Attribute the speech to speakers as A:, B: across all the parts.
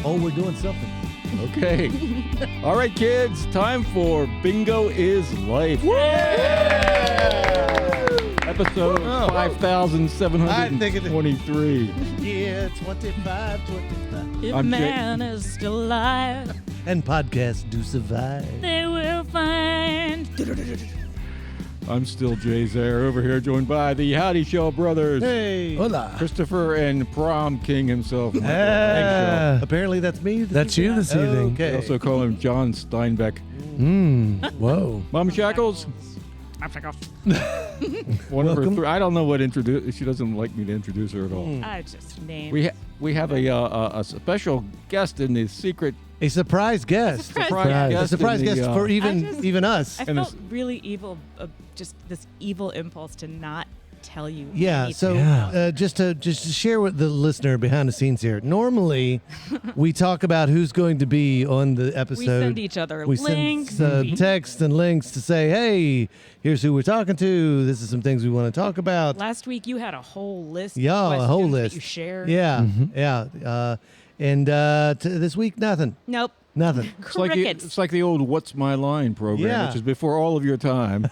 A: Oh, we're doing something.
B: Okay. All right, kids. Time for Bingo is Life. Episode 5,723.
A: Yeah, 25.
C: If
B: I'm
C: man is still alive,
A: And podcasts do survive.
C: they will find.
B: I'm still Jay Zaire over here, joined by the Howdy Show brothers.
A: Hey.
D: Hola.
B: Christopher and Prom King himself. Michael
D: Ah.
A: Apparently that's me.
D: That's you this evening.
B: They
A: Okay.
B: also call him John Steinbeck.
D: Whoa.
B: Mom Shackles. One of her
A: Welcome.
B: I don't know what introduce. She doesn't like me to introduce her at all.
C: I just named.
B: We have a special guest in the secret.
A: A surprise guest.
C: Surprise
A: A surprise
B: in the,
A: guest for even us.
C: I
B: and
C: felt
B: it's-
C: really evil, just this evil impulse to not tell you.
A: Yeah,
C: anything.
A: so
D: Yeah.
A: just to share with the listener behind the scenes here. Normally, we talk about who's going to be on the episode.
C: we send each other
A: We
C: links.
A: send texts and links to say, hey, here's who we're talking to. This is some things we want to talk about.
C: Last week you had a whole list.
A: Yeah,
C: of
A: a
C: questions
A: whole
C: that
A: list.
C: you shared.
A: Yeah, yeah. And this week, nothing.
C: Nope.
A: Nothing.
C: Crickets.
B: It's like the old "What's My Line" program,
A: Yeah.
B: which is before all of your time.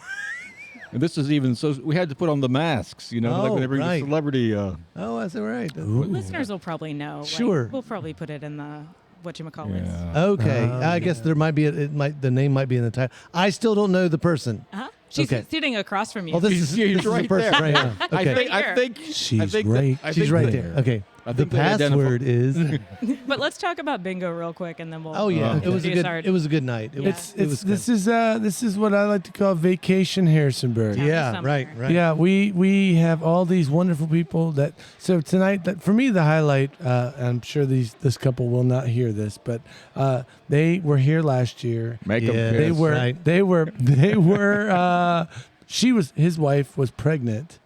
B: And this is even so. We had to put on the masks, like
A: Oh,
B: when they bring
A: right.
B: the celebrity.
A: Oh, that's all right.
C: Listeners will probably know. Like,
A: Sure.
C: we'll probably put it in the whatchamacallits.
B: Yeah.
A: Okay, I guess there might be the name might be in the title. I still don't know the person.
C: Uh-huh. She's
A: Okay.
C: sitting across from you.
A: Oh, this
B: She's
A: is this is
B: right
A: the person
B: there.
A: right now.
B: I
A: Okay,
B: think. I
C: Right
B: think
D: She's
B: I think
D: right.
B: I
A: she's
B: think
A: right
B: that-
A: there. Okay,
B: I
A: the
B: think they identify-
A: password is.
C: But let's talk about bingo real quick, and then we'll.
A: Oh yeah,
B: Okay.
A: it was a
C: introduce
A: good.
C: our-
A: It was a good night. It
C: Yeah.
A: was. It was good.
D: This is what I like to call vacation Harrisonburg.
C: Town
A: Yeah,
C: summer.
A: right.
D: Yeah, we have all these wonderful people that. So tonight, that for me, the highlight. I'm sure this couple will not hear this, but they were here last year.
B: Make them
A: Yeah.
B: piss.
D: They were.
A: right.
D: They were. His wife was pregnant,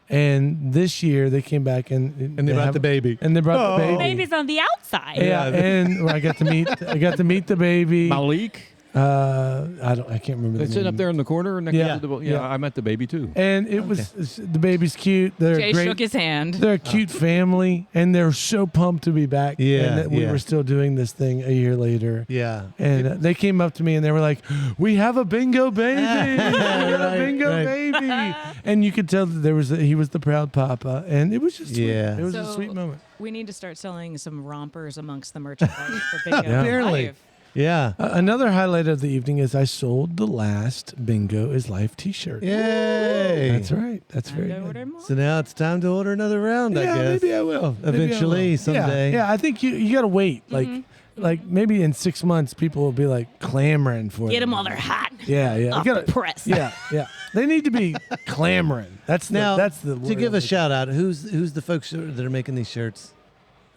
D: and this year they came back and
A: they brought the baby.
D: And they brought the
A: Oh.
D: baby.
C: Baby's on the outside.
D: Yeah, and I got to meet the baby.
B: Malik.
D: I can't remember.
B: They
D: the
B: sit
D: name.
B: up there in the corner next
D: Yeah.
B: to the.
D: Yeah.
B: I met the baby too.
D: And it was the baby's cute. They're
C: Jay
D: great.
C: shook his hand.
D: They're a cute family, and they're so pumped to be back.
A: Yeah,
D: and that we
A: yeah.
D: were still doing this thing a year later.
A: Yeah.
D: And they came up to me and they were like, "We have a bingo baby, we have a
A: Right,
D: bingo
A: right.
D: baby," and you could tell that he was the proud papa, and it was just sweet.
A: Yeah.
D: It was a
C: So-
D: sweet moment.
C: We need to start selling some rompers amongst the merchandise for bingo.
D: Yeah.
A: Apparently.
C: Live.
A: Yeah.
D: Another highlight of the evening is I sold the last Bingo is Life T-shirt.
A: Yay.
D: That's right. That's
C: Time
D: very
C: to
D: good.
C: order more.
A: So now it's time to order another round. I
D: Yeah,
A: guess.
D: maybe I will.
A: Eventually, someday.
D: Yeah, I think you got to wait.
C: Mm-hmm.
D: Like maybe in 6 months, people will be like clamoring for
C: Get
D: them.
C: them while they're hot.
D: Yeah, yeah.
C: Off
D: You gotta-
C: the press.
D: Yeah, yeah. They need to be clamoring. That's
A: Now,
D: that's the
A: to
D: word
A: give
D: I'm
A: a
D: looking-
A: shout out, who's the folks that are making these shirts?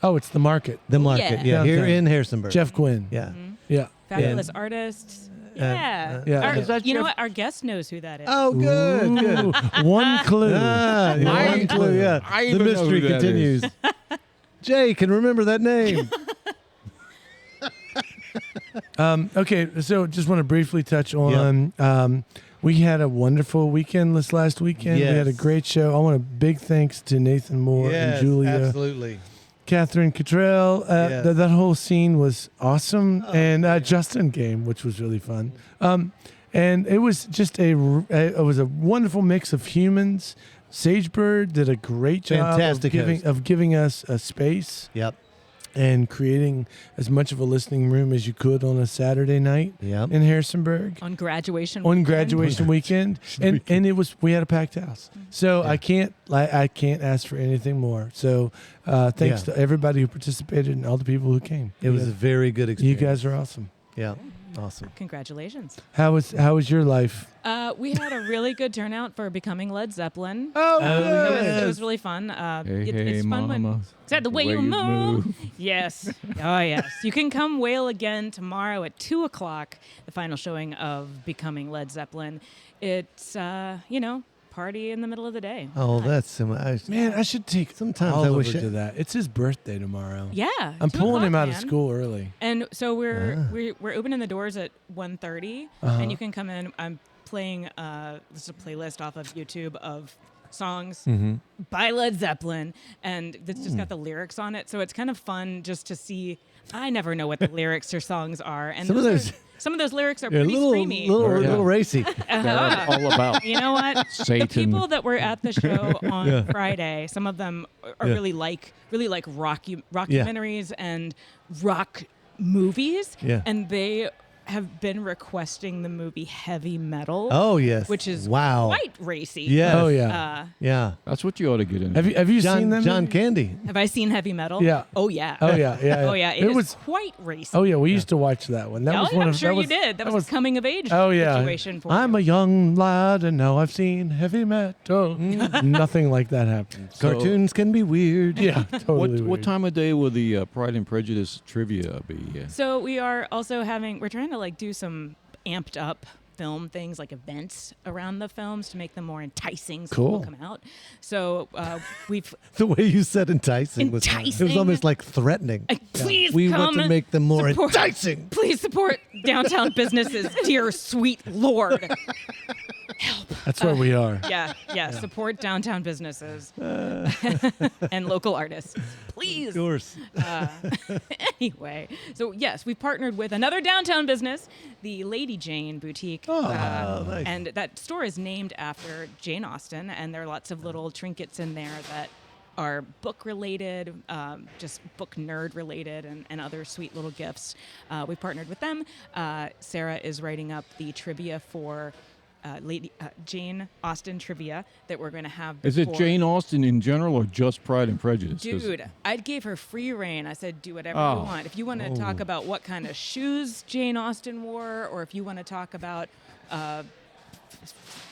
D: Oh, it's the market.
A: The market.
C: Yeah.
A: Yeah, here
D: Downtown.
A: in Harrisonburg.
D: Jeff Quinn.
A: Yeah.
D: Yeah.
C: Fabulous artists. Yeah.
D: yeah.
C: Our-
D: Is
B: that
C: you know
B: Jeff-
C: what? Our guest knows who that is.
A: Oh, good. Good.
D: Ooh, one clue.
A: Ah,
B: I-
A: one clue, yeah.
B: I
A: The
B: even know
A: mystery
B: who that
A: continues. Jay can remember that name.
D: Okay, so just want to briefly touch on. We had a wonderful weekend this last weekend. We had a
A: Yes.
D: great show. I want a big thanks to Nathan Moore
A: Yes,
D: and Julia.
A: absolutely.
D: Catherine Cottrell.
A: Yes.
D: That whole scene was awesome, and Justin came, which was really fun. And it was just it was a wonderful mix of humans. Sagebird did a great job
A: Fantastic host.
D: of giving us a space
A: Yep.
D: and creating as much of a listening room as you could on a Saturday night
A: Yep.
D: in Harrisonburg.
C: On graduation.
D: On
C: weekend.
D: graduation weekend, and it was we had a packed house, so I can't ask for anything more. So thanks to everybody who participated and all the people who came.
A: It was a very good
D: You
A: experience.
D: guys are awesome.
A: Yeah. Awesome.
C: Congratulations.
D: How was your life?
C: We had a really good turnout for becoming Led Zeppelin.
D: Oh,
C: It was really fun. It's fun when.
B: mama.
C: Is that the way you move? Yes. Oh, yes. You can come wail again tomorrow at 2:00, the final showing of Becoming Led Zeppelin. It's, party in the middle of the day.
A: Oh, that's similar.
D: Man, I should take
A: Sometimes I
D: Oliver
A: wish
D: to that. It's his birthday tomorrow.
C: Yeah.
D: I'm
C: 2
D: pulling him
C: o'clock,
D: out of
C: man.
D: school early.
C: And so we're opening the doors at 1:30, and you can come in. I'm playing this is a playlist off of YouTube of songs by Led Zeppelin, and it's just got the lyrics on it. So it's kind of fun just to see. I never know what the lyrics or songs are, and some of those lyrics are pretty screamy.
A: Little racy.
B: They're all about
C: You know what?
B: Satan.
C: The people that were at the show on Friday, some of them are really like rockumentaries and rock movies, and they have been requesting the movie Heavy Metal.
A: Oh yes,
C: which is
A: quite
C: racy.
A: Yes.
D: Oh yeah.
A: Yeah.
B: That's what you ought to get into.
D: Have you seen them?
A: John Candy?
C: Have I seen Heavy Metal?
D: Yeah.
C: Oh yeah.
D: Oh yeah. Yeah.
C: Oh yeah. It was quite racy.
D: Oh yeah. We used to watch that one. That was one
C: I'm
D: of.
C: sure
D: that
C: you
D: was,
C: did. That was a coming of age situation for
D: I'm
C: you.
D: a young lad and now I've seen heavy metal. Nothing like that happens.
A: Cartoons can be weird.
D: Yeah. Totally.
B: What time of day will the Pride and Prejudice trivia be?
C: So we are also we're trying to do some amped up film things, like events around the films to make them more enticing so people come out. So we've...
A: The way you said enticing was almost like threatening.
C: Please
A: we
C: come
A: want to make them more
C: support,
A: enticing.
C: Please support downtown businesses, dear sweet Lord.
D: That's where we are.
C: Yeah. Support downtown businesses and local artists, please.
A: Of course.
C: Anyway, so yes, we've partnered with another downtown business, the Lady Jane Boutique.
A: Nice.
C: And that store is named after Jane Austen, and there are lots of little trinkets in there that are book related, just book nerd related, and other sweet little gifts. We partnered with them. Sarah is writing up the trivia for Lady Jane Austen trivia that we're going to have.
B: Is it Jane Austen in general or just Pride and Prejudice?
C: Dude, I gave her free reign. I said, do whatever you want. If you want to talk about what kind of shoes Jane Austen wore, or if you want to talk about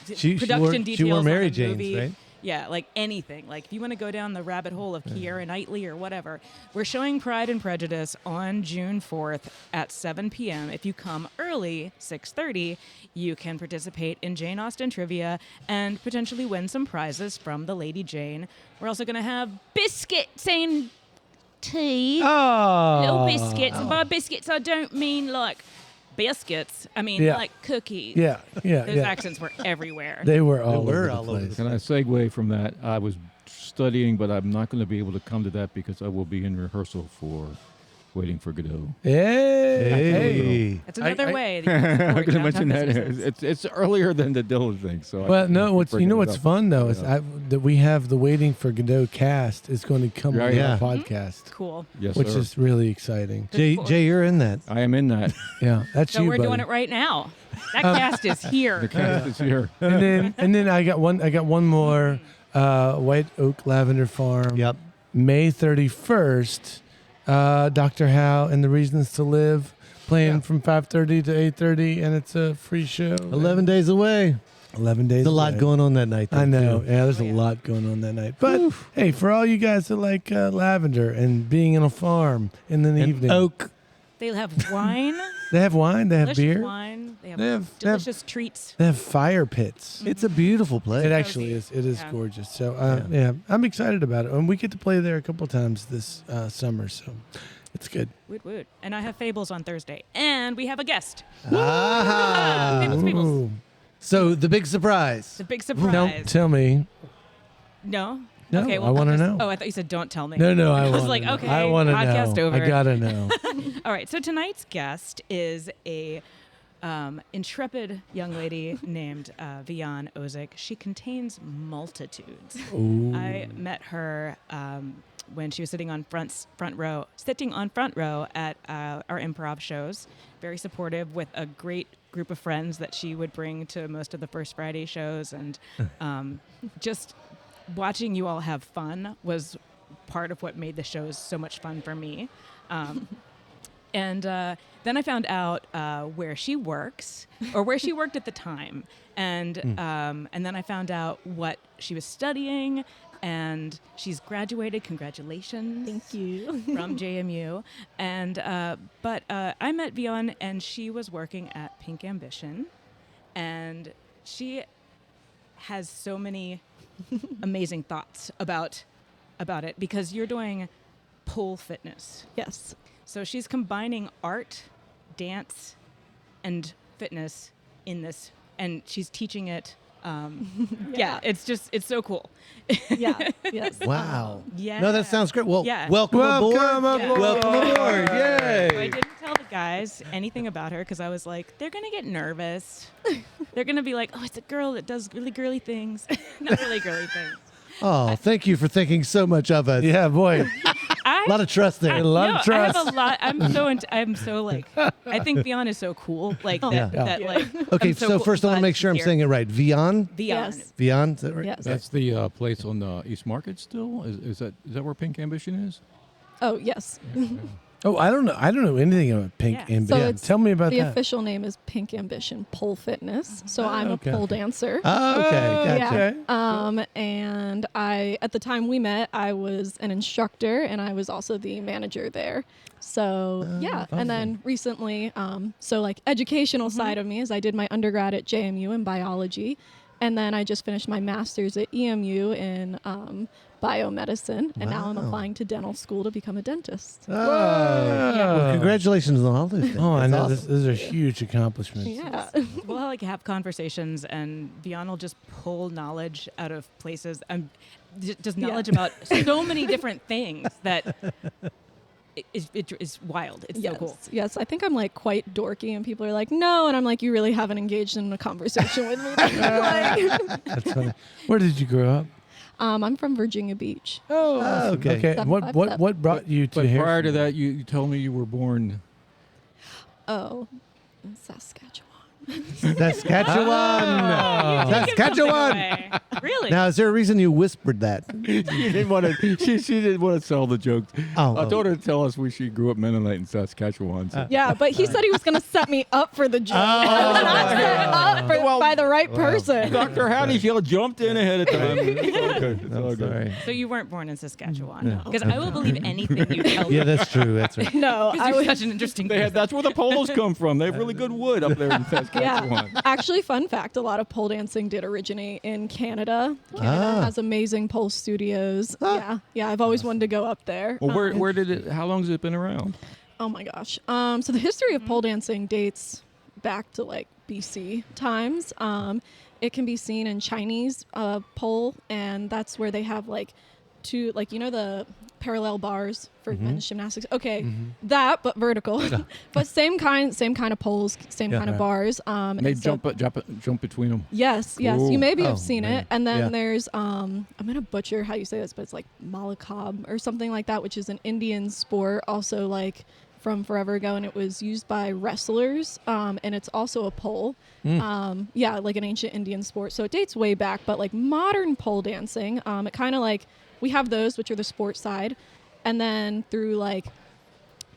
C: production details
A: she wore Mary
C: on a
A: Jane's,
C: movie.
A: right?
C: Yeah, like anything. Like if you want to go down the rabbit hole of Keira Knightley or whatever, we're showing Pride and Prejudice on June 4th at 7 p.m. If you come early, 6:30, you can participate in Jane Austen trivia and potentially win some prizes from the Lady Jane. We're also going to have biscuits and tea.
D: Oh.
C: Little biscuits. And by biscuits, I don't mean like biscuits. I mean like cookies.
D: Yeah.
C: Those accents were everywhere.
D: They were all
A: were
D: over
A: all
D: the
A: over
D: place.
B: Can I segue from that? I was studying, but I'm not going to be able to come to that because I will be in rehearsal for Waiting for Godot.
A: Hey.
C: That's another way.
B: I'm going to mention that. It's earlier than the Dylan thing. So
D: Well, no. What's fun though is that we have the Waiting for Godot cast is going to come on
A: Yeah.
D: our podcast,
C: Cool.
B: Yes,
D: which
B: sir.
D: is really exciting.
A: Jay, you're in that.
B: I am in that.
D: Yeah, that's
C: So
D: you,
C: we're
D: buddy.
C: doing it right now. That cast is here.
B: The cast is here.
D: and then I got one more. White Oak Lavender Farm.
A: Yep.
D: May 31st. Dr. Howe and the Reasons to Live playing from 5:30 to 8:30, and it's a free show.
A: 11 days away.
D: 11 days.
A: There's a lot
D: away.
A: going on that night.
D: I know.
A: Too.
D: Yeah, there's a lot going on that night. But hey, for all you guys that like lavender and being in a farm in the evening,
A: Oak.
C: They have wine.
D: they have wine, they have
C: Delicious
D: beer,
C: wine. They have
D: They have-
C: delicious treats.
D: they have fire pits.
A: It's a beautiful place.
D: It actually is. It is
C: Yeah.
D: gorgeous. So yeah, I'm excited about it, and we get to play there a couple times this summer. So it's good.
C: Woot woot. And I have Fables on Thursday. And we have a guest.
A: Ah.
C: Fables.
D: Ooh.
A: So the big surprise.
C: The big
D: Don't
C: surprise.
D: tell me.
C: No?
D: No,
C: Okay,
D: I want to know.
C: Oh, I thought you said don't tell me.
D: No, I
C: was
D: wanna
C: like,
D: know.
C: okay,
D: I want to
C: podcast
D: know.
C: over.
D: I gotta know.
C: All right. So tonight's guest is a intrepid young lady named Vian Ozic. She contains multitudes.
D: Ooh.
C: I met her when she was sitting on front row at our improv shows. Very supportive, with a great group of friends that she would bring to most of the First Friday shows, and just watching you all have fun was part of what made the shows so much fun for me. And then I found out where she works, or where she worked at the time, and then I found out what she was studying, and she's graduated. Congratulations!
E: Thank you.
C: From JMU, and but I met Vian, and she was working at Pink Ambition, and she has so many amazing thoughts about it, because you're doing pole fitness.
E: Yes.
C: So she's combining art, dance, and fitness in this, and she's teaching it Yeah, it's so cool.
E: Yeah. Yes.
A: Wow.
C: Yeah.
A: No, that sounds great. Well,
C: Yeah.
A: welcome aboard.
C: aboard.
A: Welcome aboard.
C: So I
A: Yay.
C: didn't tell the guys anything about her because I was like, they're going to get nervous. They're going to be like, oh, it's a girl that does really girly things. Not really girly things.
A: Oh, thank you for thinking so much of us.
D: Yeah, boy.
C: A
A: A lot of trust there.
D: A lot of trust.
C: I have a lot. I'm so like, I think Vian is so cool. Like that,
A: Yeah.
C: that like.
A: Okay,
C: I'm
A: so
C: cool.
A: first I want to
C: Glad
A: make sure I'm
C: she's
A: saying it right. Vian?
C: here. Vian.
E: Yes.
A: Vian, is that right?
E: Yes.
B: That's the place on East Market still? Is that where Pink Ambition is?
E: Oh, yes.
D: Oh, I don't know anything about Pink
C: Yeah.
D: Ambition.
E: So it's
D: Tell me about
E: The
D: that.
E: official name is Pink Ambition Pole Fitness. So I'm
D: okay.
E: a pole dancer.
A: Oh, okay, gotcha.
E: Yeah. And at the time we met, I was an instructor and I was also the manager there. So yeah.
D: awesome.
E: And then recently, so like educational side of me is I did my undergrad at JMU in biology. And then I just finished my master's at EMU in biomedicine. And now I'm
A: Wow.
E: applying to dental school to become a dentist.
A: Oh. Well, congratulations on all those things.
D: Oh, I
A: That's
D: know.
A: awesome.
D: Those are huge accomplishments.
E: Yeah.
C: We'll like have conversations, and Vian will just pull knowledge out of places, and just knowledge about so many different things that it is wild. It's
E: Yes.
C: so cool.
E: Yes, I think I'm like quite dorky, and people are like, "No," and I'm like, "You really haven't engaged in a conversation with me." Like,
D: That's funny. Where did you grow up?
E: I'm from Virginia Beach.
D: Oh,
A: okay.
D: Okay. What
E: 757.
D: what brought you to
B: But
D: here?
B: prior to that, you told me you were born.
E: Oh, in Saskatchewan.
A: Saskatchewan.
D: Oh.
C: Give something
A: Saskatchewan.
C: away. Really?
A: Now, is there a reason you whispered that?
B: She didn't want to. She didn't want to sell the joke.
A: Oh,
B: I told her to tell us she grew up Mennonite in Saskatchewan. So.
E: Yeah, but he said he was going to set me up for the joke. And then I set up by the right person.
B: Dr. Howdy, she jumped in ahead of time. It's all good. It's all
A: I'm
B: good.
A: sorry.
C: So you weren't born in Saskatchewan? Because I will believe anything you tell
A: Yeah,
C: me.
A: that's true. That's right.
E: No,
C: Because
E: I
C: you're
E: was.
C: such an interesting
B: That's where the polos come from. They have really good wood up there in Saskatchewan.
E: Yeah. Actually, fun fact, a lot of pole dancing did originate in Canada. Canada
A: Ah.
E: has amazing pole studios. Yeah, I've always wanted to go up there.
B: Well, where did it? How long has it been around?
E: Oh my gosh. So the history of pole dancing dates back to like BC times. It can be seen in Chinese pole, and that's where they have like two, like, the parallel bars for men's gymnastics. Okay, that, but vertical. But same kind of poles, same kind of bars.
B: And
E: and
B: they
E: so-
B: jump between them.
E: Yes,
B: Cool.
E: you maybe
A: Oh,
E: have seen
A: man.
E: it. And then
A: Yeah.
E: there's I'm gonna butcher how you say this, but it's like malakab or something like that, which is an Indian sport, also like from forever ago, and it was used by wrestlers. And it's also a pole. Yeah, like an ancient Indian sport. So it dates way back, but like modern pole dancing, it kind of like we have those, which are the sports side, and then through like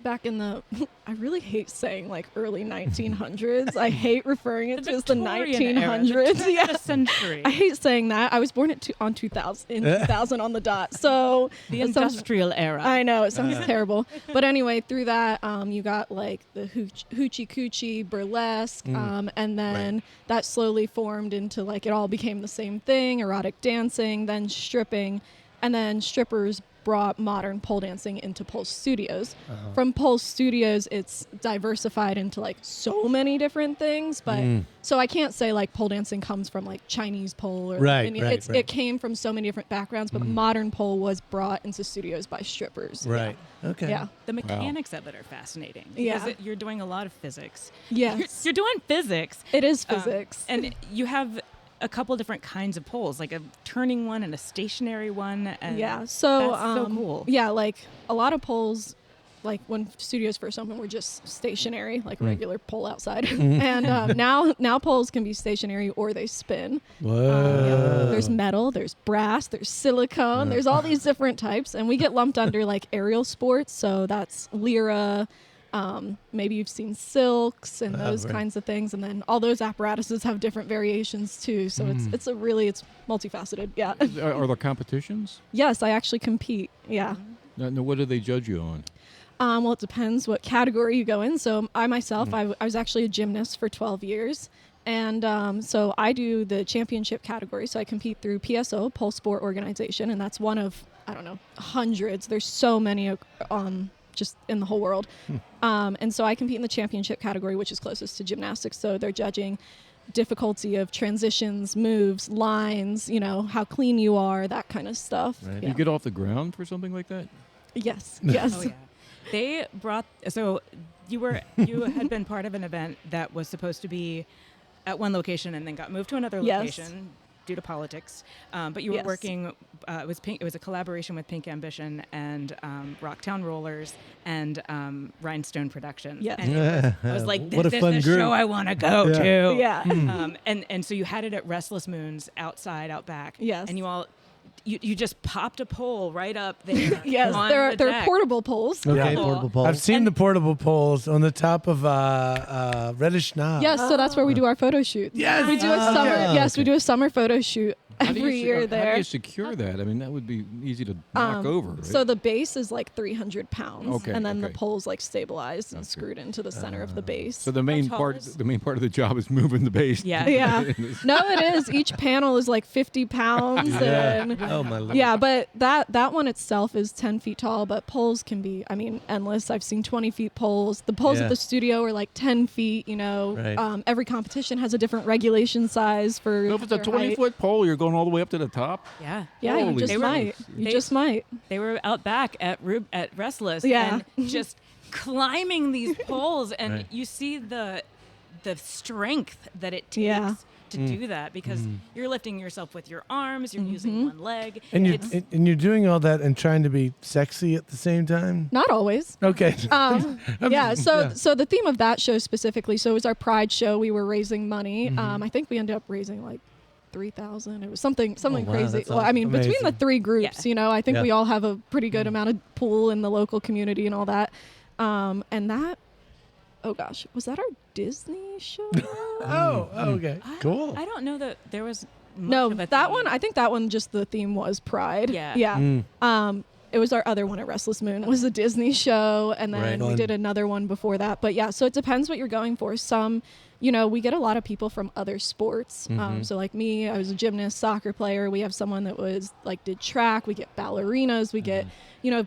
E: back in the I really hate saying like early 1900s. I hate referring it to as the
C: Victorian era,
E: 1900s.
C: the
E: Yeah.
C: turn of the century.
E: I hate saying that. I was born in 2000 on the dot. So
C: the
E: it sounds-
C: industrial era.
E: I know, it sounds terrible. But anyway, through that, you got like the hoochie coochie burlesque, and then that slowly formed into like it all became the same thing, erotic dancing, then stripping, and then strippers brought modern pole dancing into pole studios. From pole studios, it's diversified into like so many different things, but so I can't say like pole dancing comes from like Chinese pole or
A: Right,
E: Indian.
A: right, right.
E: It came from so many different backgrounds, but modern pole was brought into studios by strippers.
A: Right. Okay.
E: Yeah.
C: The mechanics of it are fascinating.
E: Yeah.
C: Because you're doing a lot of physics.
E: Yes.
C: You're doing physics.
E: It is physics.
C: And you have a couple different kinds of poles, like a turning one and a stationary one. And
E: Yeah, so
C: that's so cool.
E: Yeah, like a lot of poles, like when studios first opened, were just stationary, like a regular pole outside. And now poles can be stationary or they spin.
D: Whoa.
E: There's metal, there's brass, there's silicone, there's all these different types, and we get lumped under like aerial sports. So that's lyra. Maybe you've seen silks and those
A: right.
E: kinds of things, and then all those apparatuses have different variations too. So it's multifaceted. Yeah.
B: Are there competitions?
E: Yes, I actually compete. Yeah.
B: No, what do they judge you on?
E: Well, it depends what category you go in. So I myself, I was actually a gymnast for 12 years. And so I do the championship category. So I compete through PSO, Pole Sport Organization, and that's one of, I don't know, hundreds. There's so many just in the whole world. And so I compete in the championship category, which is closest to gymnastics. So they're judging difficulty of transitions, moves, lines, how clean you are, that kind of stuff.
A: Right.
E: Yeah.
B: You get off the ground for something like that?
E: Yes. Yes.
C: Oh yeah. They brought you had been part of an event that was supposed to be at one location and then got moved to another
E: Yes.
C: location due to politics. But you were
E: Yes.
C: working. It was a collaboration with Pink Ambition and Rocktown Rollers and Rhinestone Productions.
E: Yes.
C: And I was like,
A: What a
C: this
A: fun
C: is the
A: group.
C: show I want to go to.
E: Yeah.
C: And so you had it at Restless Moons outside, out back.
E: Yes.
C: And you just popped a pole right up there.
E: Yes.
C: on
E: They're
C: the deck.
E: portable poles.
A: Okay,
C: Yeah.
A: portable pole.
D: I've seen
C: And-
D: the portable poles on the top of Reddish Knob.
E: Yes. So that's where we do our photo shoot.
D: Yes.
E: We do a
A: Oh,
E: summer.
A: okay.
E: Yes, we do a summer photo shoot
B: How do you
E: every
B: se-
E: year
B: How do
E: there.
B: you secure that? I mean, that would be easy to knock over, right?
E: So the base is like 300 pounds,
B: Okay,
E: and then the
B: okay.
E: pole's like stabilized and
B: Gotcha.
E: screwed into the center of the base.
B: So the main
C: tall
B: part,
C: is-
B: the main part of the job is moving the base.
C: Yeah.
E: Yeah. No, it is. Each panel is like 50 pounds. And
A: Oh my lord.
E: yeah, but that one itself is 10 feet tall, but poles can be, endless. I've seen 20 feet poles. The poles
A: Yeah.
E: at the studio are like 10 feet,
A: Right.
E: Every competition has a different regulation size for
B: So if it's a
E: their
B: 20-foot pole, you're going all the way up to the top.
C: Yeah.
E: Yeah, you
B: Holy
E: just
B: smokes.
E: might. You
C: They-
E: just might.
C: They were out back at Restless
E: Yeah.
C: and just climbing these poles, and
A: Right.
C: you see the strength that it takes
E: Yeah.
C: to do that, because you're lifting yourself with your arms, you're
E: Mm-hmm.
C: using one leg.
D: And you're
C: It's-
D: and you're doing all that and trying to be sexy at the same time.
E: Not always.
D: Okay.
E: Yeah. So the theme of that show specifically, so it was our Pride show. We were raising money. I think we ended up raising like 3,000. It was something
A: wow,
E: crazy.
A: that's
E: Well, between the
D: amazing.
E: three groups,
C: Yeah.
E: I think
A: Yeah.
E: we all have a pretty good amount of pool in the local community and all that. And that, oh gosh, was that our Disney show?
D: Oh, okay. Cool.
C: I don't know that there was much
E: No,
C: of a
E: that
C: theme.
E: one. I think that one just the theme was Pride.
C: Yeah.
E: Yeah. It was our other one at Restless Moon. Was a Disney show, and then
A: Right.
E: we did another one before that. But yeah, so it depends what you're going for. Some, we get a lot of people from other sports. So like me, I was a gymnast, soccer player. We have someone that was did track. We get ballerinas. We get,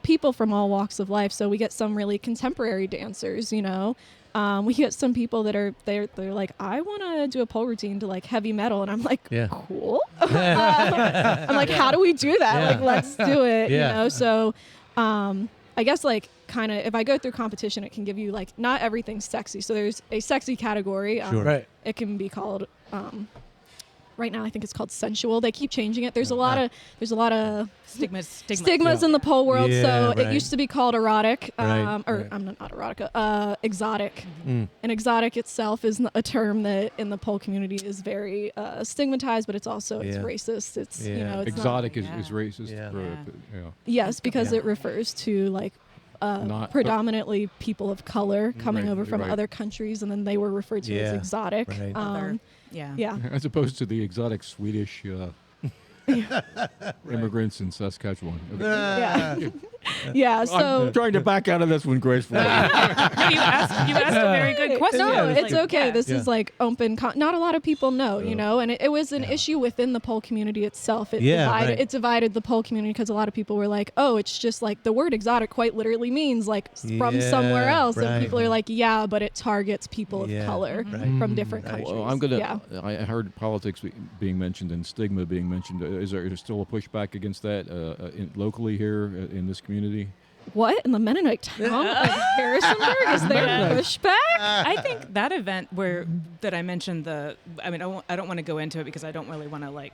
E: people from all walks of life. So we get some really contemporary dancers. We get some people that are they're like, I want to do a pole routine to heavy metal, and I'm like,
A: Yeah.
E: cool. I'm like, how do we do that?
A: Yeah.
E: Let's do it.
A: Yeah.
E: So, I guess kind of if I go through competition, it can give you not everything's sexy. So there's a sexy category.
A: Sure.
D: Right.
E: It can be called. Right now, I think it's called sensual. They keep changing it. There's a lot of stigmas in the pole world.
A: Yeah,
E: So
A: right.
E: it used to be called erotic,
A: Right,
E: or
A: right.
E: I'm not erotica, exotic.
A: Mm.
E: And exotic itself is a term that in the pole community is very stigmatized, but it's also it's
A: Yeah.
E: racist. It's
A: Yeah.
E: it's
B: Exotic
E: not,
B: is racist.
A: Yeah.
B: Yeah.
E: yes, because
A: Yeah.
E: it refers to
B: Not-
E: predominantly people of color coming
B: Right,
E: over from
B: right.
E: other countries, and then they were referred to as
A: Yeah,
E: exotic.
A: right.
C: Yeah.
E: Yeah.
B: As opposed to the exotic Swedish immigrants in Saskatchewan. Okay.
E: Yeah. Yeah. So
B: I'm trying to back out of this one gracefully.
C: You asked a very good question.
E: No,
A: Yeah,
E: it's okay.
C: Yeah.
E: This is open. Not a lot of people know,
A: Yeah.
E: and it was an issue within the pole community itself. It
A: Yeah,
E: divided.
A: right.
E: It divided the pole community because a lot of people were like, "Oh, it's just the word exotic quite literally means from somewhere
A: Yeah,
E: else."
A: right.
E: And people are like, "Yeah, but it targets people of
A: Yeah,
E: color
A: right.
E: from different
A: Right.
E: countries."
B: Well, I'm gonna.
E: Yeah.
B: I heard politics being mentioned and stigma being mentioned. Is there still a pushback against that locally here in this community?
E: What in the Mennonite town of Harrisonburg is there pushback?
C: I think that event that I mentioned I don't want to go into it because I don't really want to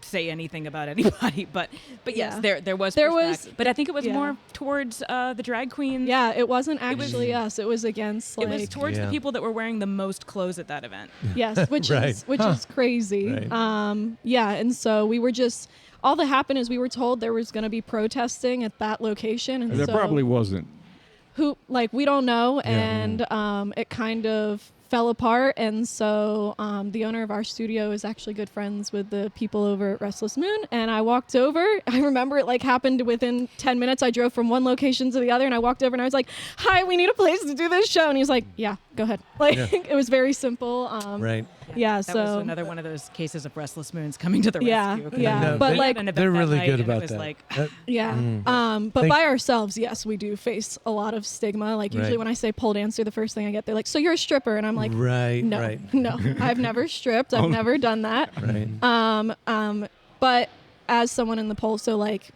C: say anything about anybody, but yes,
E: Yeah.
C: there was
E: There
C: pushback.
E: was-
C: but I think it was
E: yeah.
C: more towards the drag queens.
E: Yeah, it wasn't actually us. It was against
C: It was towards
A: Yeah.
C: the people that were wearing the most clothes at that event.
E: yes, which
A: Right.
E: is crazy.
A: Right.
E: Yeah, and so we were just all that happened is we were told there was going to be protesting at that location, and
B: There
E: so
B: probably wasn't.
E: we don't know, and it kind of fell apart, and so the owner of our studio is actually good friends with the people over at Restless Moon, and I walked over. I remember it happened within 10 minutes. I drove from one location to the other, and I walked over and I was like, "Hi, we need a place to do this show," and he was like, "Yeah, go ahead. Like
A: Yeah.
E: it was very simple.
A: Right.
E: Yeah.
C: That was
E: So
C: another one of those cases of restless moons coming to the
E: Yeah,
C: rescue.
E: yeah.
D: No,
E: But
D: they-
E: like
D: they're really good
C: it
D: about
C: was
D: that.
C: like,
E: yeah. But
D: Thank-
E: by ourselves, yes, we do face a lot of stigma. Like usually
A: Right.
E: when I say pole dancer, the first thing I get, they're like, "So you're a stripper?" And I'm like,
A: right.
E: "No,
A: Right.
E: no, I've never stripped. I've never done that."
A: Right.
E: But as someone in the pole, so like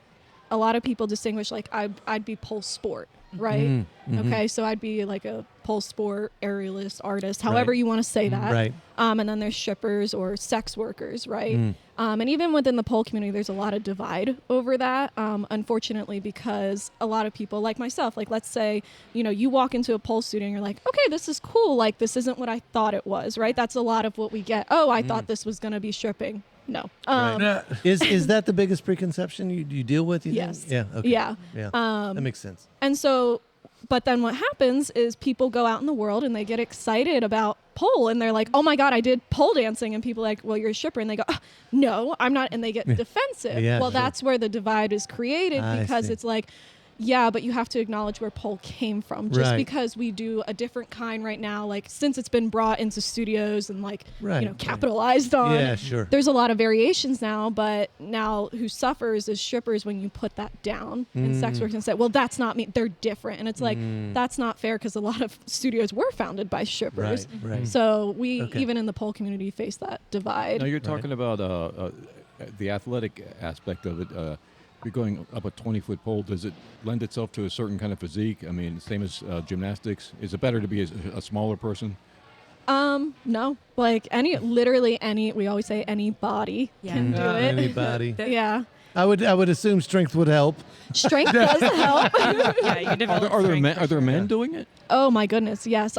E: a lot of people distinguish like I'd be pole sport, right?
A: Mhm.
E: Okay, so I'd be like a pole sport aerialist artist, however
A: Right.
E: you want to say that.
A: Right.
E: And then there's strippers or sex workers, right? And even within the pole community, there's a lot of divide over that. Unfortunately, because a lot of people like myself, like let's say, you walk into a pole studio and you're like, okay, this is cool. Like this isn't what I thought it was, right? That's a lot of what we get. Oh, I thought this was going to be stripping. No.
A: Right. Is that the biggest preconception you deal with? You
E: Yes.
A: think? Yeah. Okay.
E: Yeah.
A: Yeah. That makes sense.
E: And so, but then what happens is people go out in the world and they get excited about pole and they're like, oh my God, I did pole dancing. And people are like, well, you're a stripper. And they go, no, I'm not. And they get defensive.
A: Yeah,
E: well,
A: sure.
E: that's where the divide is created
A: I
E: because
A: see.
E: it's like, yeah, but you have to acknowledge where pole came from. Just
A: Right.
E: because we do a different kind right now, like since it's been brought into studios and like,
A: Right.
E: capitalized on.
A: Yeah, sure.
E: There's a lot of variations now, but now who suffers is strippers when you put that down and sex workers and say, well, that's not me. They're different. And it's like, that's not fair because a lot of studios were founded by strippers.
A: Right. Right.
E: So we,
A: Okay.
E: even in the pole community, face that divide.
B: Now you're talking about the athletic aspect of it. You're going up a 20-foot pole. Does it lend itself to a certain kind of physique? I mean, same as gymnastics. Is it better to be a smaller person?
E: No, like literally any, we always say any body can do it.
A: Anybody.
E: Yeah.
A: I would assume strength would help.
E: Strength does help.
C: yeah, you develop
B: Are there
C: strength
B: men?
C: for
B: Are there
C: sure.
B: men doing it?
E: Oh my goodness, yes.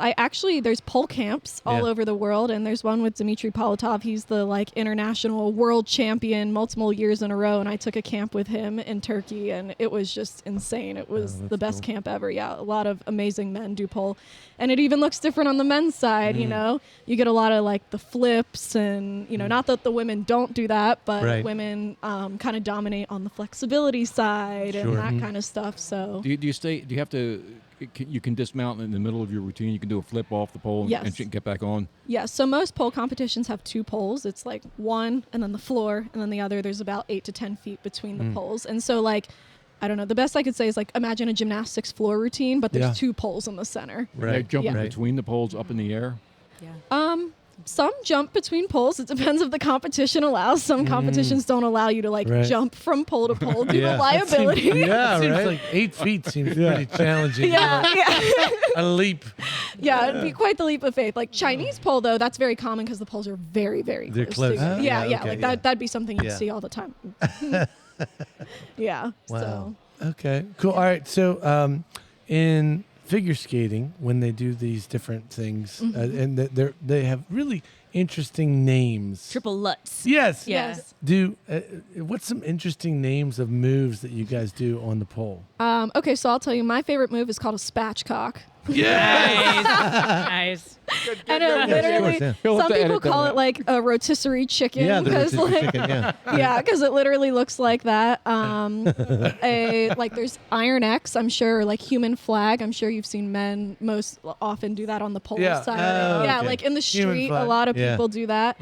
E: There's pole camps all
A: Yeah.
E: over the world, and there's one with Dmitry Politov. He's the international world champion multiple years in a row, and I took a camp with him in Turkey, and it was just insane. It was the best camp ever. Yeah, a lot of amazing men do pole, and it even looks different on the men's side. You get a lot of the flips, and not that the women don't do that, but
A: Right.
E: women kind of dominate on the flexibility side
A: Sure.
E: and that kind of stuff. So
B: Do you have to? You can dismount in the middle of your routine. You can do a flip off the pole
E: Yes.
B: and get back on.
E: yeah, so most pole competitions have two poles. It's like one and then the floor, and then the other, there's about 8 to 10 feet between the poles. And so I don't know, the best I could say is imagine a gymnastics floor routine, but there's
D: Yeah.
E: two poles in the center.
B: They're
A: Right.
B: jumping
E: Yeah.
B: between the poles up in the air.
C: Yeah.
E: Some jump between poles. It depends if the competition allows. Some competitions don't allow you to
D: Right.
E: jump from pole to pole due
A: Yeah.
E: to liability.
A: Yeah,
D: Seems
A: right.
D: like 8 feet seems pretty challenging.
E: yeah, yeah.
D: A leap.
E: Yeah, it'd be quite the leap of faith. Chinese pole, though, that's very common because the poles are very, very
A: They're
E: close.
A: close.
E: together. Yeah,
A: Yeah,
E: yeah,
A: okay,
E: like
A: yeah.
E: that'd be something you'd
A: Yeah.
E: see all the time. Yeah.
A: Wow.
E: So.
D: Okay, cool. All right, so in figure skating, when they do these different things, and they have really interesting names.
C: Triple Lutz.
D: Yes.
C: Yes.
D: Do what's some interesting names of moves that you guys do on the pole?
E: Okay, so I'll tell you, my favorite move is called a spatchcock.
C: Nice. Nice.
E: And it
A: Yeah, of
E: literally,
A: course, yeah.
B: He'll have
E: some
B: to
E: people
B: edit that
E: call
B: out.
E: it like a rotisserie chicken.
A: Yeah, the
E: 'cause,
A: rotisserie
E: like,
A: chicken, yeah.
E: yeah, because it literally looks like that. There's Iron X, I'm sure, like human flag. I'm sure you've seen men most often do that on the pole
D: Yeah.
E: side.
A: Oh,
E: Yeah,
A: okay.
E: like in the
D: Human
E: street, a
D: flag.
E: lot of
A: Yeah.
E: people do that.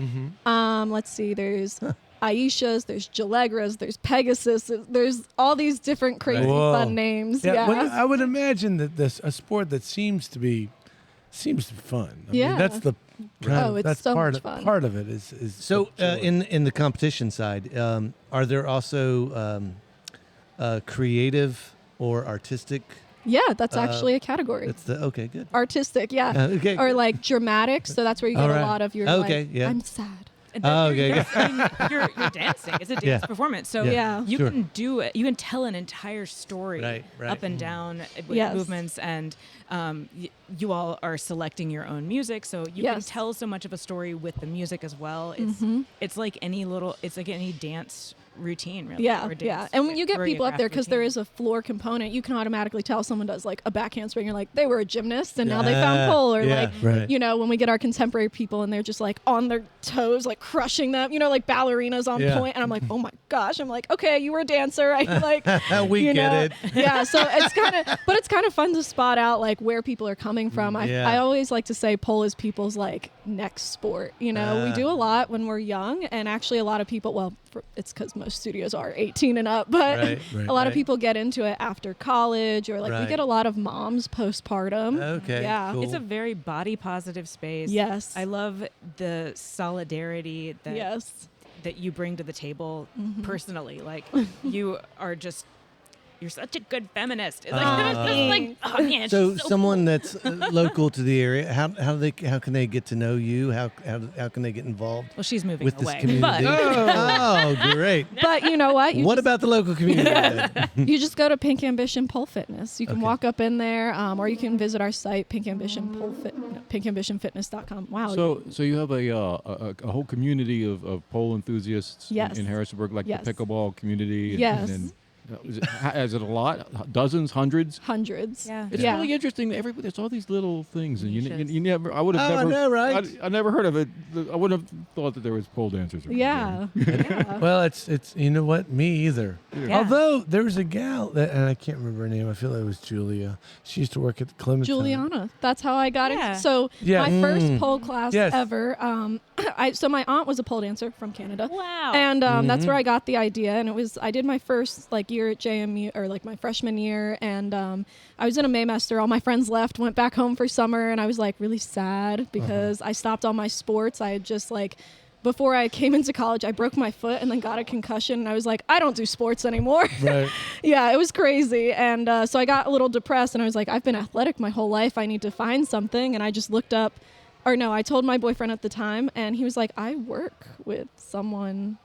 E: Let's see, there's Aishas, there's Jalegras, there's Pegasus, there's all these different crazy
D: Whoa.
E: fun names.
D: Yeah,
E: Yeah.
D: well, I would imagine that this a sport that seems to be fun. I mean,
E: Yeah.
D: that's the
E: Oh, it's
D: that's
E: so
D: part
E: much
D: of,
E: fun.
D: part of it is
A: So
D: the joy.
A: in the competition side, are there also creative or artistic?
E: Yeah, that's actually a category.
A: That's the okay, good.
E: Artistic, yeah.
A: Okay.
E: Or like dramatic, so that's where you get
A: All
E: a
A: right.
E: lot of your
A: Okay,
E: like,
A: yeah.
E: I'm sad.
C: And
A: Oh,
C: then
A: okay,
C: I mean, you're dancing. It's a dance
A: Yeah.
C: performance. So
E: Yeah.
C: you
A: Sure.
C: can do it. You can tell an entire story
A: Right, right.
C: up and down with
E: Yes.
C: movements. And you all are selecting your own music. So you can
E: Yes.
C: tell so much of a story with the music as well. It's like any dance routine, really.
E: Yeah,
C: or dance
E: yeah. And when you get people up there, because there
C: routine.
E: is a floor component, you can automatically tell someone does like a back handspring. You're like, they were a gymnast and now they
A: Yeah.
E: found pole. Or
A: Yeah.
E: like,
D: Right.
E: when we get our contemporary people and they're just like on their toes, like crushing them, like ballerinas on
A: Yeah.
E: point. And I'm like, oh my gosh. I'm like, okay, you were a dancer. I like,
A: We
E: you
A: get
E: know?
A: it.
E: Yeah. So it's kind of fun to spot out like where people are coming from.
A: Yeah.
E: I always like to say pole is people's like next sport. You know, we do a lot when we're young, and actually a lot of people, well, it's because most studios are 18 and up, but
A: Right,
E: a lot of people get into it after college, or like we
A: Right.
E: get a lot of moms postpartum.
A: Okay,
E: Yeah.
A: cool.
C: It's a very body positive space.
E: Yes.
C: I love the solidarity that
E: Yes.
C: that you bring to the table
E: Mm-hmm.
C: personally. Like you're such a good feminist. It's
A: Oh.
C: like, oh man,
A: So
C: she's so
A: someone
C: cool.
A: that's local to the area, how can they get to know you? How can they get involved
C: Well, she's moving
A: with this
C: away.
A: community?
C: But
A: Oh, great.
E: But you know what?
A: What about the local community?
E: You just go to Pink Ambition Pole Fitness. You can
A: Okay.
E: walk up in there, or you can visit our site, pinkambitionfitness.com. Wow.
B: So you have a whole community of pole enthusiasts
E: Yes.
B: in Harrisonburg, like
E: Yes.
B: the pickleball community.
E: Yes.
B: Is it a lot? Dozens, hundreds?
E: Hundreds.
C: Yeah.
B: It's
E: Yeah.
B: really interesting. There's all these little things, and
C: Niches.
B: you never. I would have
A: Oh, I
B: never.
A: know, right?
B: I never heard of it. I wouldn't have thought that there was pole dancers. around
E: Yeah. Yeah.
D: Well, it's you know what? Me either.
C: Yeah.
D: Although there was a gal that, and I can't remember her name. I feel like it was Julia. She used to work at the Clementine.
E: Juliana. That's how I got
C: Yeah.
E: it. So
D: Yeah.
E: my first pole class
D: Yes.
E: ever. So my aunt was a pole dancer from Canada.
C: Wow.
E: And that's where I got the idea. And I did my first like year at JMU, or like my freshman year. And I was in a Maymester. All my friends left, went back home for summer. And I was like really sad because I stopped all my sports. I had just like, before I came into college, I broke my foot and then got a concussion. And I was like, I don't do sports anymore.
D: Right.
E: Yeah, it was crazy. And so I got a little depressed, and I was like, I've been athletic my whole life. I need to find something. And I just looked up, or no, I told my boyfriend at the time, and he was like, I work with someone.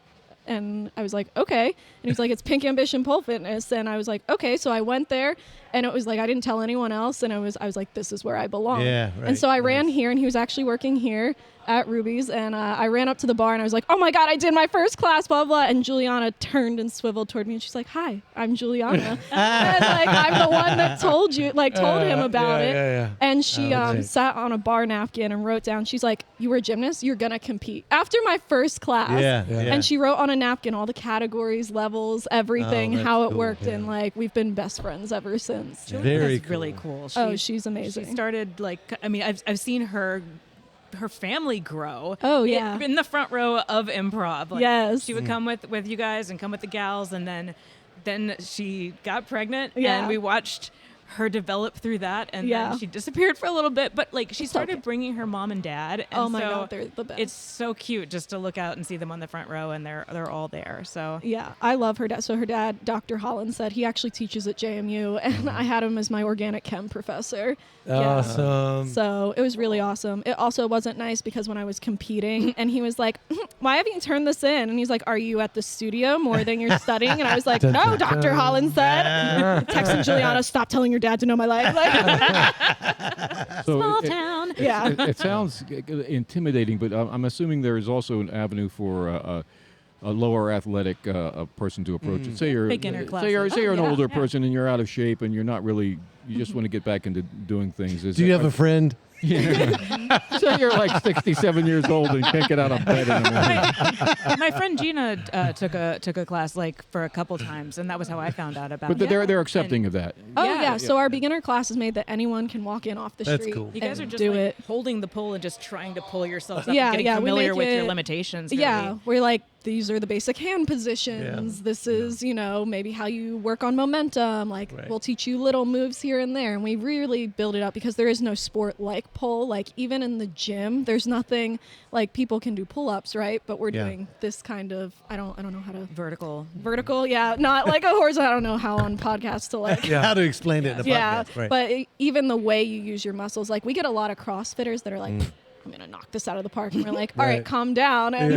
E: And I was like, okay. And he's like, it's Pink Ambition Pole Fitness. And I was like, okay. So I went there, and it was like, I didn't tell anyone else. And I was like, this is where I belong.
A: Yeah, right.
E: And so I ran
A: Nice.
E: here, and he was actually working here at Ruby's. And I ran up to the bar, and I was like, oh my God, I did my first class, blah, blah. And Juliana turned and swiveled toward me, and she's like, hi, I'm Juliana. And like, I'm the one that told him about it.
D: Yeah.
E: And she
D: Oh, okay.
E: sat on a bar napkin and wrote down, she's like, you were a gymnast, you're going to compete. After my first class.
A: Yeah,
D: Yeah.
A: yeah.
E: And she wrote on a napkin all the categories, levels, everything,
A: Oh, that's
E: how it
A: cool,
E: worked.
A: yeah.
E: And like, we've been best friends ever since.
A: Very
C: That's really
A: cool.
C: cool.
E: Oh, she's amazing.
C: She started like, I mean, I've seen her family grow.
E: Oh, yeah.
C: in the front row of improv. Like,
E: Yes.
C: she would come with you guys and come with the gals, and then she got pregnant,
E: Yeah.
C: and we watched her develop through that, and
E: Yeah.
C: then she disappeared for a little bit, but like she
E: It's
C: started
E: okay.
C: bringing her mom and dad, and
E: Oh my
C: so
E: God, they're the best.
C: it's so cute just to look out and see them on the front row, and they're all there. So
E: Yeah, I love her dad. So her dad, Dr. Holland, said he actually teaches at JMU, and I had him as my organic chem professor. Yeah.
D: Awesome.
E: So it was really awesome. It also wasn't nice because when I was competing, and he was like, why haven't you turned this in? And he's like, are you at the studio more than you're studying? And I was like,
D: Dun,
E: no,
D: dun,
E: Dr.
D: dun.
E: Holland said. Texting Juliana, stop telling your dad to know my life. Like,
B: So
C: small
B: it-
C: town.
E: yeah.
B: It sounds intimidating, but I'm assuming there is also an avenue for a lower athletic a person to approach it. Say you're
C: Beginner
B: say you're
C: classes.
B: an
E: Oh, yeah.
B: older
C: Yeah.
B: person and you're out of shape and you're not really. You just want to get back into doing things.
A: Do you have a friend?
B: Say you're like 67 years old and can't get out of bed anymore.
C: My friend Gina took a class like for a couple times, and that was how I found out about
B: But
C: it.
B: they're accepting of that.
E: Oh,
C: Yeah.
E: yeah. So our beginner class is made that anyone can walk in off the
A: That's
E: street.
A: cool.
C: You guys
E: and
C: are just
E: do
C: like
E: it.
C: holding the pole and just trying to pull yourself up
E: Yeah,
C: and getting
E: yeah, we
C: familiar
E: make
C: with your
E: it-
C: limitations.
E: Yeah,
C: really.
E: we're like, these are the basic hand positions. This is, maybe how you work on momentum. Like,
A: Right.
E: we'll teach you little moves here and there. And we really build it up because there is no sport like pole. Like, even in the gym, there's nothing like people can do pull-ups, right? But we're
A: Yeah.
E: doing this kind of, I don't know how to,
C: Vertical.
E: yeah, not like a horse. I don't know how on podcasts to like.
A: How to explain it in a
E: Yeah,
A: podcast, right?
E: but even the way you use your muscles, like we get a lot of CrossFitters that are like, I'm gonna knock this out of the park, and we're like, all right,
A: Right.
E: calm down, and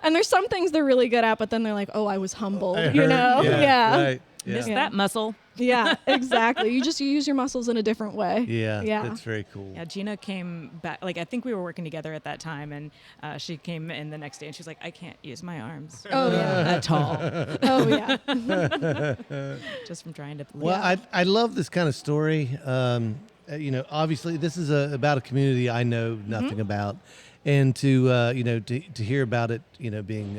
E: and there's some things they're really good at, but then they're like, oh, I was humbled,
A: I
E: you
A: heard-
E: know? Yeah,
A: Right. Yeah.
C: Miss
E: Yeah.
C: that muscle.
E: yeah, exactly. You use your muscles in a different way.
A: Yeah,
E: Yeah.
A: that's very cool.
C: Yeah, Gina came back. Like I think we were working together at that time, and she came in the next day, and she's like, "I can't use my arms
E: Oh yeah.
C: at all,
E: Oh yeah.
C: just from trying to."
A: Well, I love this kind of story. Obviously, this is about a community I know nothing about, and to hear about it, being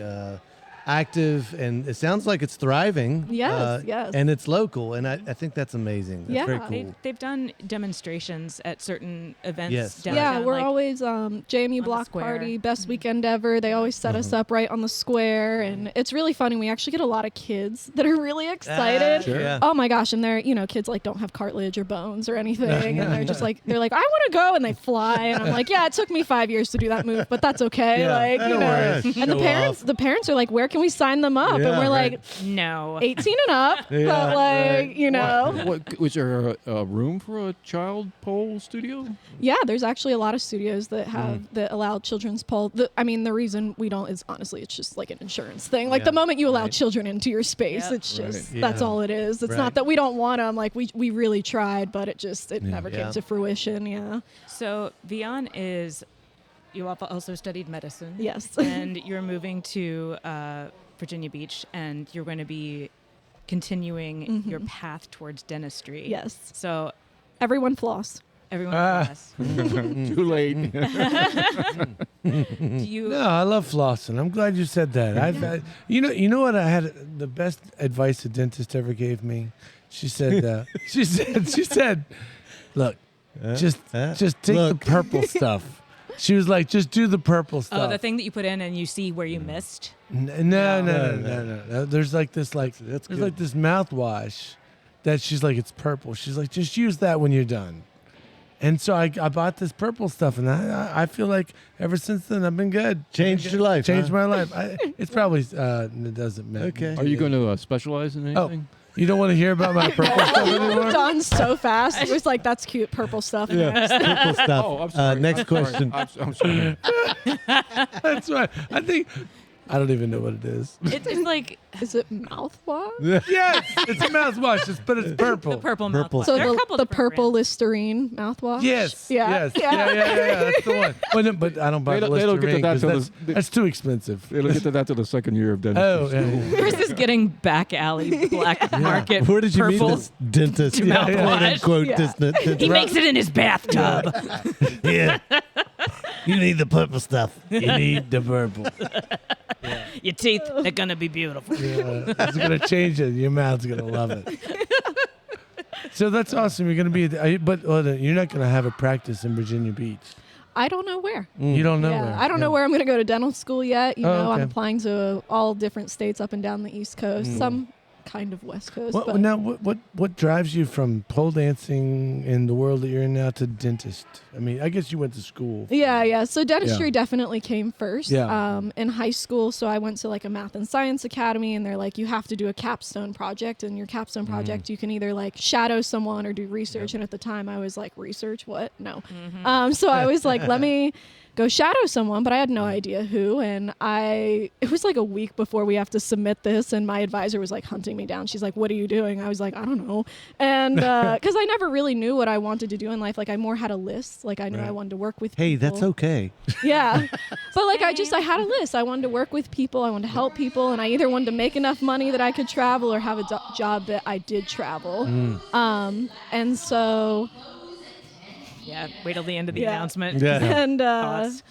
A: active, and it sounds like it's thriving.
E: Yes, yes.
A: And it's local, and I think that's amazing. That's
E: Yeah.
A: very cool.
C: They've done demonstrations at certain events.
A: Yes.
C: Downtown,
E: Yeah, we're
C: like,
E: always JMU
C: the
E: Block
C: square.
E: Party, best weekend ever. They always set us up right on the square, and it's really funny. We actually get a lot of kids that are really excited.
A: Sure. Yeah.
E: Oh my gosh, and they're kids like don't have cartilage or bones or anything, and they're just like I want to go, and they fly, and I'm like, yeah, it took me 5 years to do that move, but that's okay.
A: Yeah.
E: Like
A: No worries.
E: and the parents are like, where can we sign them up?
A: Yeah,
E: and we're
A: right.
E: like,
C: no.
E: 18 and up,
A: Yeah,
E: but like
A: right.
B: What was there a room for a child pole studio?
E: Yeah, there's actually a lot of studios that have that allow children's pole. The reason we don't is honestly it's just like an insurance thing. Like the moment you allow
A: Right.
E: children into your space,
C: Yep.
E: it's just
A: Right.
E: that's
A: Yeah.
E: all it is. It's
A: Right.
E: not that we don't want them. Like we really tried, but it never
A: Yeah.
E: came to fruition. Yeah.
C: So Vian you have also studied medicine.
E: Yes.
C: And you're moving to Virginia Beach, and you're going to be continuing your path towards dentistry.
E: Yes.
C: So
E: Everyone floss.
C: everyone knows.
B: Too late.
C: Do you?
D: No, I love flossing. I'm glad you said that. You know what? I had the best advice a dentist ever gave me. She said, she said, look, just take
A: Look.
D: the purple stuff. She was like, just do the purple stuff.
C: Oh, the thing that you put in and you see where you missed.
D: No. There's like this
A: That's
D: there's
A: good.
D: like this mouthwash that she's like, it's purple. She's like, just use that when you're done. And so I bought this purple stuff, and I feel like ever since then I've been good.
A: Changed your life.
D: Changed
A: huh?
D: my life. It's probably it doesn't matter.
A: Okay.
B: Are you going to specialize in anything?
D: You don't want to hear about my purple stuff anymore?
E: Done so fast. It was like that's cute purple stuff.
A: Purple stuff.
B: Oh, I'm sorry.
A: Next
B: I'm sorry.
A: question.
B: I'm sorry.
D: That's right. I don't even know what it is.
C: It's like
E: Is it mouthwash?
D: Yes, it's a mouthwash, but it's purple.
C: the purple
A: Purple.
C: mouthwash.
E: So
C: There are a couple
E: the
C: different
E: purple
C: brands.
E: Listerine mouthwash.
D: Yes.
E: Yeah.
D: Yes. Yeah. That's the one. But I don't buy the
B: They don't get to
D: Listerine
B: that
D: 'cause
B: till
D: that's,
B: the-
D: that's too expensive.
B: It'll get to that to the second year of dentistry.
D: Oh,
B: school.
D: yeah.
C: Yours is getting back alley black market.
A: Where did you meet
C: purple.
A: this dentist?
C: to mouthwash.
A: Quote unquote
E: Yeah.
A: dentist.
C: He makes it in his bathtub.
A: Yeah. You need the purple stuff.
D: You need the purple.
C: Your teeth, they're gonna be beautiful.
D: Yeah, it's gonna change it. Your mouth's gonna love it. So that's awesome. You're gonna be, but you're not gonna have a practice in Virginia Beach.
E: I don't know where.
D: You don't know
E: Yeah,
D: where.
E: I don't know where I'm going to go to dental school yet. You know, I'm
D: okay.
E: applying to all different states up and down the East Coast, some kind of West Coast.
D: What,
E: but
D: now, what drives you from pole dancing in the world that you're in now to dentist? I mean, I guess you went to school.
E: yeah. So dentistry definitely came first.
D: Yeah.
E: In high school, so I went to like a math and science academy, and they're like, you have to do a capstone project, and your capstone project, you can either like shadow someone or do research. And at the time, I was like, research? What? No. So I was like, let me go shadow someone, but I had no idea who. And it was like a week before we have to submit this, and my advisor was like hunting me down. She's like, what are you doing? I was like, I don't know. And because I never really knew what I wanted to do in life. Like I more had a list. Like I knew I wanted to work with
A: Hey,
E: people.
A: that's okay.
E: Yeah. But like I had a list. I wanted to work with people. I wanted to help people. And I either wanted to make enough money that I could travel or have a job that I did travel. And so
C: Yeah, wait till the end of the
E: Yeah.
C: announcement.
A: Yeah.
E: and
C: Thoughts?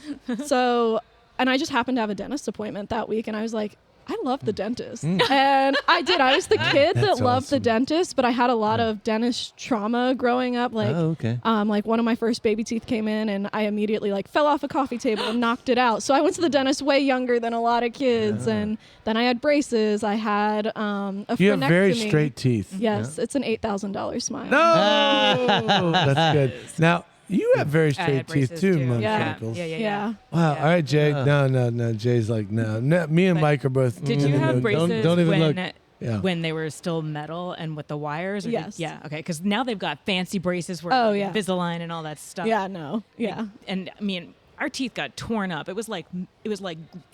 E: and I just happened to have a dentist appointment that week, and I was like, I love the dentist. And I did. I was the kid that
A: That's
E: loved the
A: awesome.
E: dentist, but I had a lot of dentist trauma growing up. Like,
A: Oh, okay.
E: like one of my first baby teeth came in, and I immediately like fell off a coffee table and knocked it out. So I went to the dentist way younger than a lot of kids, and then I had braces. I had a
D: You have very
E: frenectomy.
D: straight teeth.
E: Yes, it's an $8,000 smile.
D: No, that's good. Now you have very
C: I
D: straight
C: had
D: teeth
C: braces
D: too,
C: too.
E: Yeah.
D: Monkey.
C: Yeah.
E: Yeah.
D: Wow.
C: Yeah.
D: All right, Jay.
A: Uh.
D: No. Jay's like, no. Me and
C: But
D: Mike are both.
C: Did you have
A: Don't-
C: braces
A: don't even
C: when
A: look.
D: Yeah.
C: when they were still metal and with the wires? Or
E: Yes.
C: Yeah. Okay. Because now they've got fancy braces where
E: Oh,
C: like,
E: yeah.
C: Invisalign and all that stuff.
E: Yeah, no. Yeah.
C: And I mean, our teeth got torn up. It was like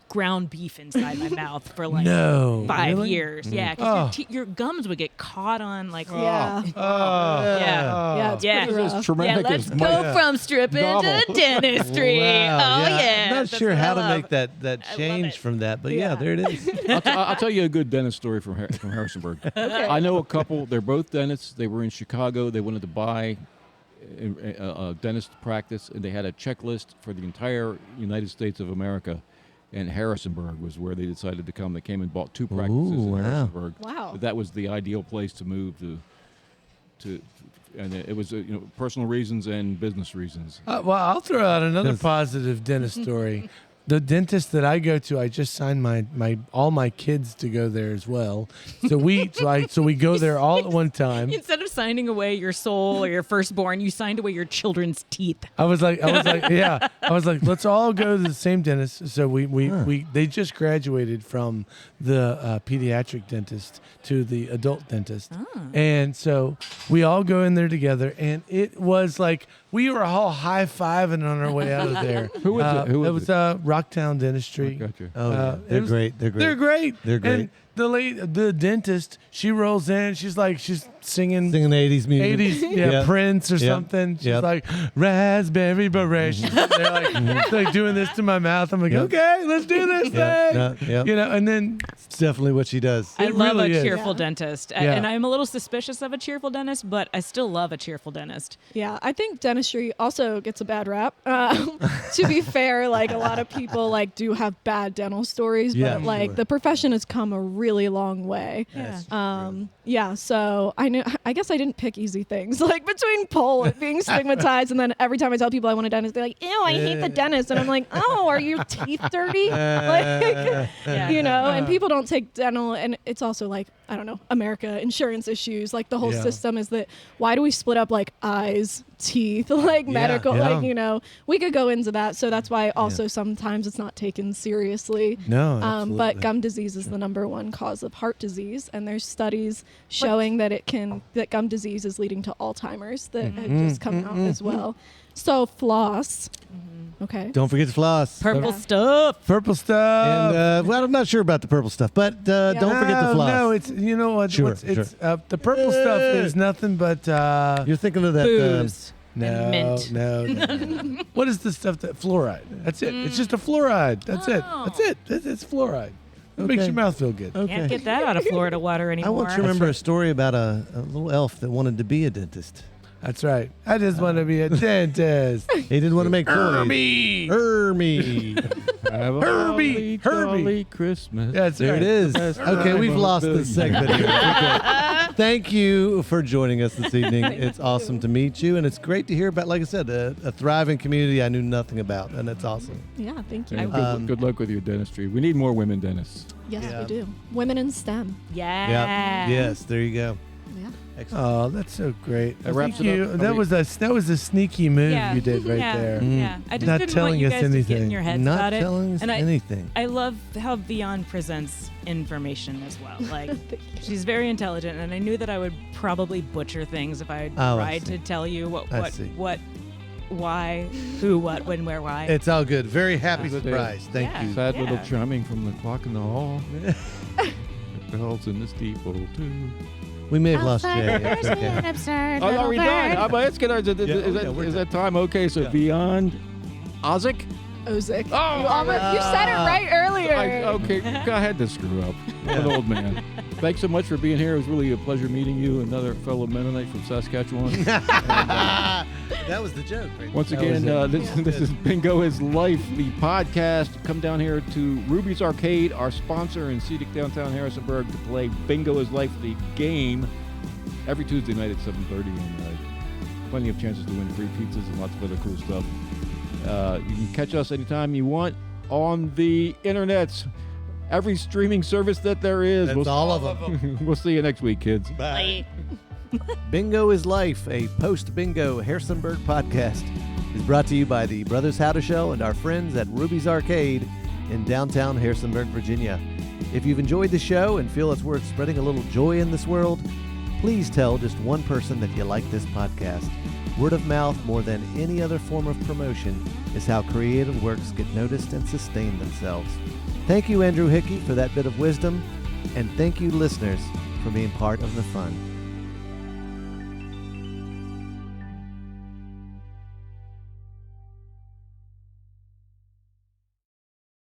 C: ground beef inside my mouth for like
D: No.
C: 5
D: Really?
C: years. Yeah.
D: Oh.
C: Because your gums would get caught on like.
E: Yeah.
D: Oh.
C: Yeah.
E: Yeah, it's
C: Yeah.
E: pretty
B: This is
E: rough.
B: traumatic
C: Yeah, let's
B: as
C: go
B: my-
C: from stripping
B: novel.
C: to dentistry.
A: Wow,
C: Oh yeah.
A: I'm not
C: That's
A: sure
C: what
A: how
C: I
A: to
C: love.
A: make that
C: I
A: change
C: love it.
A: from that, but yeah,
E: Yeah.
A: there it is.
B: I'll tell you a good dentist story from Harrisonburg. I know a couple. They're both dentists. They were in Chicago. They wanted to buy a dentist practice, and they had a checklist for the entire United States of America. and Harrisonburg was where they decided to come. They came and bought 2 practices in
A: wow.
B: Harrisonburg.
E: Wow.
B: But that was the ideal place to move to and it was personal reasons and business reasons.
D: Well, I'll throw out another
A: Yes.
D: positive dentist story. The dentist that I go to, I just signed my all my kids to go there as well. So we go there all at one time.
C: Instead of signing away your soul or your firstborn, you signed away your children's teeth.
D: I was like, yeah. I was like, let's all go to the same dentist. So they just graduated from the pediatric dentist to the adult dentist, and so we all go in there together. And it was like we were all high-fiving on our way out of there.
B: Who was it? Who was
D: it was Rocktown Dentistry.
B: Gotcha.
A: Oh, yeah.
D: it
A: They're
D: was-
A: great. They're great.
D: They're great.
A: They're great.
D: And the dentist, she rolls in. She's singing
A: Singing 80s music.
D: 80s,
A: Yep.
D: Prince or
A: Yep.
D: something. She's
A: Yep.
D: like, raspberry beret. She's they're like doing this to my mouth. I'm like,
A: Yep.
D: okay, let's do this
A: Yep.
D: thing.
A: Yep.
D: And then
A: It's definitely what she does.
C: I
D: It
C: love
D: really
C: a
D: is.
C: cheerful
E: Yeah.
C: dentist.
D: Yeah.
C: And I'm a little suspicious of a cheerful dentist, but I still love a cheerful dentist.
E: Yeah, I think dentistry also gets a bad rap. To be fair, like a lot of people like do have bad dental stories,
A: Yeah,
E: but like
A: sure.
E: the profession has come a really long way.
C: Yeah.
E: So I guess I didn't pick easy things. Like between pole being stigmatized, and then every time I tell people I want a dentist, they're like, "Ew, I hate the dentist," and I'm like, "Oh, are your teeth dirty?" Like,
C: Yeah.
E: and people don't take dental, and it's also like, I don't know, America, insurance issues. Like the whole
D: Yeah.
E: system is that why do we split up like eyes, teeth, like medical,
D: yeah.
E: like, we could go into that. So that's why also sometimes it's not taken seriously.
D: no,
E: But
D: absolutely.
E: gum disease is the #1 cause of heart disease, and there's studies showing that that gum disease is leading to Alzheimer's that have just come out as well. So floss, okay.
A: Don't forget to floss.
C: Purple
E: Yeah.
C: stuff.
D: Purple stuff.
A: And well, I'm not sure about the purple stuff, but don't forget to floss.
D: No, it's what?
A: Sure,
D: It's the purple stuff is nothing but
A: You're thinking of that.
C: Booze.
D: no,
C: and mint.
D: no. What is the stuff that fluoride? That's it. It's just a fluoride. That's it.
C: Oh.
D: That's it. It's fluoride. It makes
A: Okay.
D: your mouth feel good.
A: Okay.
C: Can't get that out of Florida water
A: I
C: anymore.
A: want you to remember a story about a little elf that wanted to be a dentist.
D: That's right. I just want to be a dentist.
A: He didn't want to make toys.
D: Hermie.
A: Hermie.
B: Have a
D: Herbie,
B: holly
D: Herbie.
B: jolly Christmas.
D: That's
A: There
D: right.
A: it is.
B: Best
A: Okay,
B: time
A: we've
B: of
A: lost
B: the
A: this segment here. Okay. Thank you for joining us this evening. It's awesome to meet you, and it's great to hear about, like I said, a thriving community I knew nothing about, and it's awesome.
E: Yeah, thank you.
B: And good luck with your dentistry. We need more women dentists.
E: Yes,
A: Yeah.
E: we do. Women in STEM.
C: Yeah.
A: Yeah. Yes, there you go.
E: Yeah.
A: Excellent.
D: Oh, that's so great.
B: That wraps
D: Thank
B: it
D: you.
B: up.
D: That was a sneaky move you did right
C: yeah.
D: there.
C: Yeah. I just
D: Not
C: didn't
D: telling
C: want you
D: us
C: guys to get in
D: anything.
C: your heads
A: Not
C: about it.
A: telling us
C: And
A: anything.
C: I love how Vian presents information as well. Like, she's very intelligent, and I knew that I would probably butcher things if I
A: Oh, I
C: tried
A: see.
C: to tell you
A: I see.
C: why, who, what, when, where, why.
A: It's all good. Very happy
B: That's it.
A: surprise. Thank
C: Yeah.
A: you.
B: Sad
C: Yeah.
B: little chiming from the clock in the hall. The bells in the steeple too.
A: We may have lost Jay. It's okay.
B: Oh, are we done? Let's get our. Is
A: yeah, we're
B: that time? Okay, so Vian Ozic.
E: Ozic.
B: Oh,
E: You said it right earlier.
B: Okay, I had to screw up. I'm an old man. Thanks so much for being here. It was really a pleasure meeting you, another fellow Mennonite from Saskatchewan.
A: That was the joke. Right?
B: Once
A: That
B: again,
A: was it.
B: this is Bingo is Life, the podcast. Come down here to Ruby's Arcade, our sponsor in scenic downtown Harrisonburg, to play Bingo is Life, the game, every Tuesday night at 7:30, and plenty of chances to win free pizzas and lots of other cool stuff. You can catch us anytime you want on the internets, every streaming service that there is.
A: That's all of them.
B: We'll see you next week, kids.
A: Bye. Bingo is Life, a post-bingo Harrisonburg podcast, is brought to you by the Brothers How to Show and our friends at Ruby's Arcade in downtown Harrisonburg, Virginia. If you've enjoyed the show and feel it's worth spreading a little joy in this world, please tell just one person that you like this podcast. Word of mouth, more than any other form of promotion, is how creative works get noticed and sustain themselves. Thank you, Andrew Hickey, for that bit of wisdom, and thank you, listeners, for being part of the fun.